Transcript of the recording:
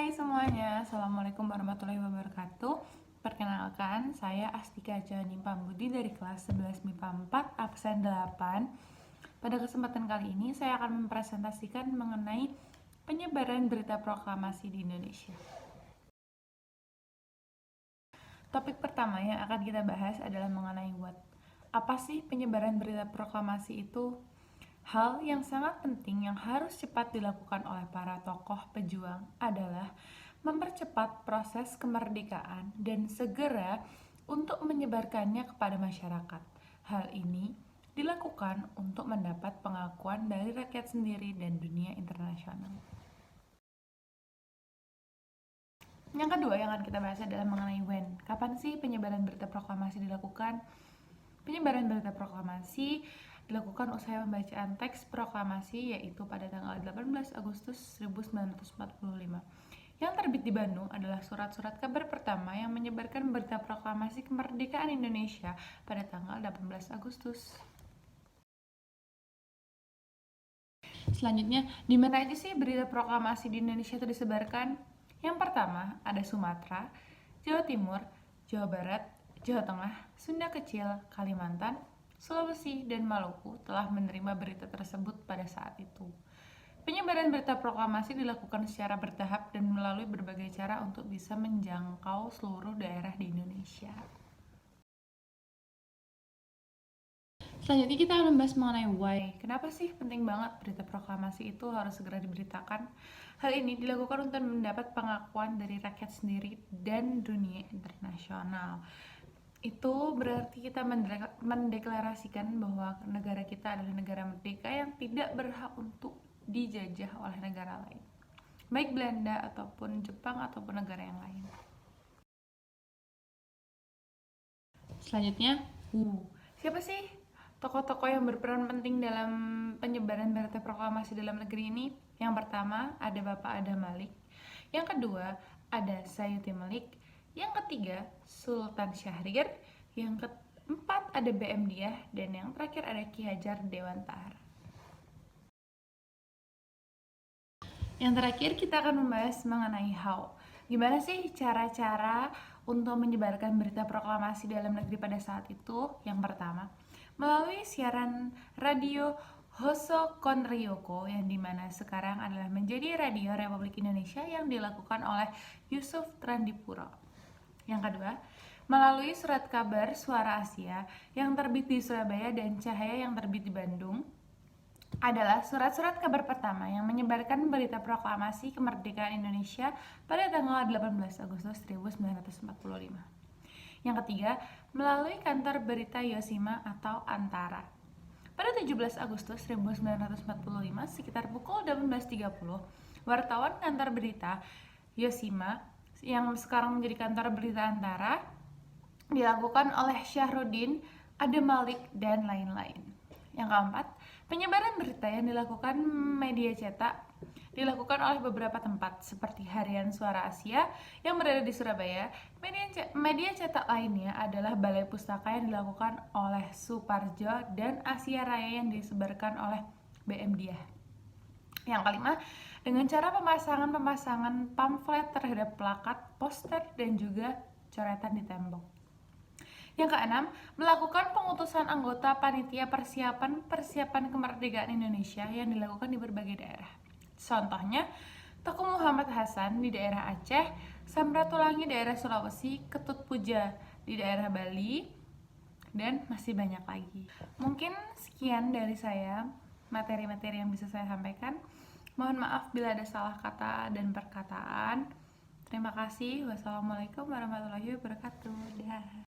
Hai semuanya, Assalamualaikum warahmatullahi wabarakatuh. Perkenalkan, saya Astika Jani Pambudi dari kelas 11 MIPA 4, absen 8. Pada kesempatan kali ini, saya akan mempresentasikan mengenai penyebaran berita proklamasi di Indonesia. Topik pertama yang akan kita bahas adalah mengenai what. Apa sih penyebaran berita proklamasi itu? Hal yang sangat penting yang harus cepat dilakukan oleh para tokoh pejuang adalah mempercepat proses kemerdekaan dan segera untuk menyebarkannya kepada masyarakat. Hal ini dilakukan untuk mendapat pengakuan dari rakyat sendiri dan dunia internasional. Yang kedua yang akan kita bahas adalah mengenai when. Kapan sih penyebaran berita proklamasi dilakukan? Penyebaran berita proklamasi dilakukan usai pembacaan teks proklamasi yaitu pada tanggal 18 Agustus 1945. Yang terbit di Bandung adalah surat-surat kabar pertama yang menyebarkan berita proklamasi kemerdekaan Indonesia pada tanggal 18 Agustus. Selanjutnya, di mana aja sih berita proklamasi di Indonesia itu disebarkan? Yang pertama, ada Sumatera, Jawa Timur, Jawa Barat, Jawa Tengah, Sunda Kecil, Kalimantan, Sulawesi, dan Maluku telah menerima berita tersebut pada saat itu. Penyebaran berita proklamasi dilakukan secara bertahap dan melalui berbagai cara untuk bisa menjangkau seluruh daerah di Indonesia. Selanjutnya kita akan membahas mengenai why. Kenapa sih penting banget berita proklamasi itu harus segera diberitakan? Hal ini dilakukan untuk mendapat pengakuan dari rakyat sendiri dan dunia internasional. Itu berarti kita mendeklarasikan bahwa negara kita adalah negara merdeka yang tidak berhak untuk dijajah oleh negara lain, baik Belanda ataupun Jepang ataupun negara yang lain. Selanjutnya, siapa sih tokoh-tokoh yang berperan penting dalam penyebaran berita proklamasi dalam negeri ini? Yang pertama ada Bapak Adam Malik, yang kedua ada Sayuti Malik, yang ketiga Sultan Syahrir, yang keempat ada BM Diah, dan yang terakhir ada Ki Hajar Dewantara. Yang terakhir kita akan membahas mengenai how. Gimana sih cara-cara untuk menyebarkan berita proklamasi dalam negeri pada saat itu? Yang pertama, melalui siaran radio Hoso Konryoko yang dimana sekarang adalah menjadi Radio Republik Indonesia yang dilakukan oleh Yusuf Trandipuro. Yang kedua, melalui surat kabar Suara Asia yang terbit di Surabaya dan Cahaya yang terbit di Bandung, adalah surat-surat kabar pertama yang menyebarkan berita proklamasi kemerdekaan Indonesia pada tanggal 18 Agustus 1945. Yang ketiga, melalui kantor berita Yosima atau Antara. Pada 17 Agustus 1945, sekitar pukul 18.30, wartawan kantor berita Yosima yang sekarang menjadi kantor berita Antara dilakukan oleh Syahrudin, Adam Malik, dan lain-lain. Yang keempat, penyebaran berita yang dilakukan media cetak dilakukan oleh beberapa tempat seperti Harian Suara Asia yang berada di Surabaya. Media cetak lainnya adalah Balai Pustaka yang dilakukan oleh Suparjo dan Asia Raya yang disebarkan oleh BM Diah. Yang kelima, dengan cara pemasangan pamflet terhadap plakat, poster, dan juga coretan di tembok. Yang keenam, melakukan pengutusan anggota panitia persiapan kemerdekaan Indonesia yang dilakukan di berbagai daerah. Contohnya, Teku Muhammad Hasan di daerah Aceh, Samratulangi daerah Sulawesi, Ketut Puja di daerah Bali, dan masih banyak lagi. Mungkin sekian dari saya, materi-materi yang bisa saya sampaikan. Mohon maaf bila ada salah kata dan perkataan. Terima kasih. Wassalamualaikum warahmatullahi wabarakatuh. Dah.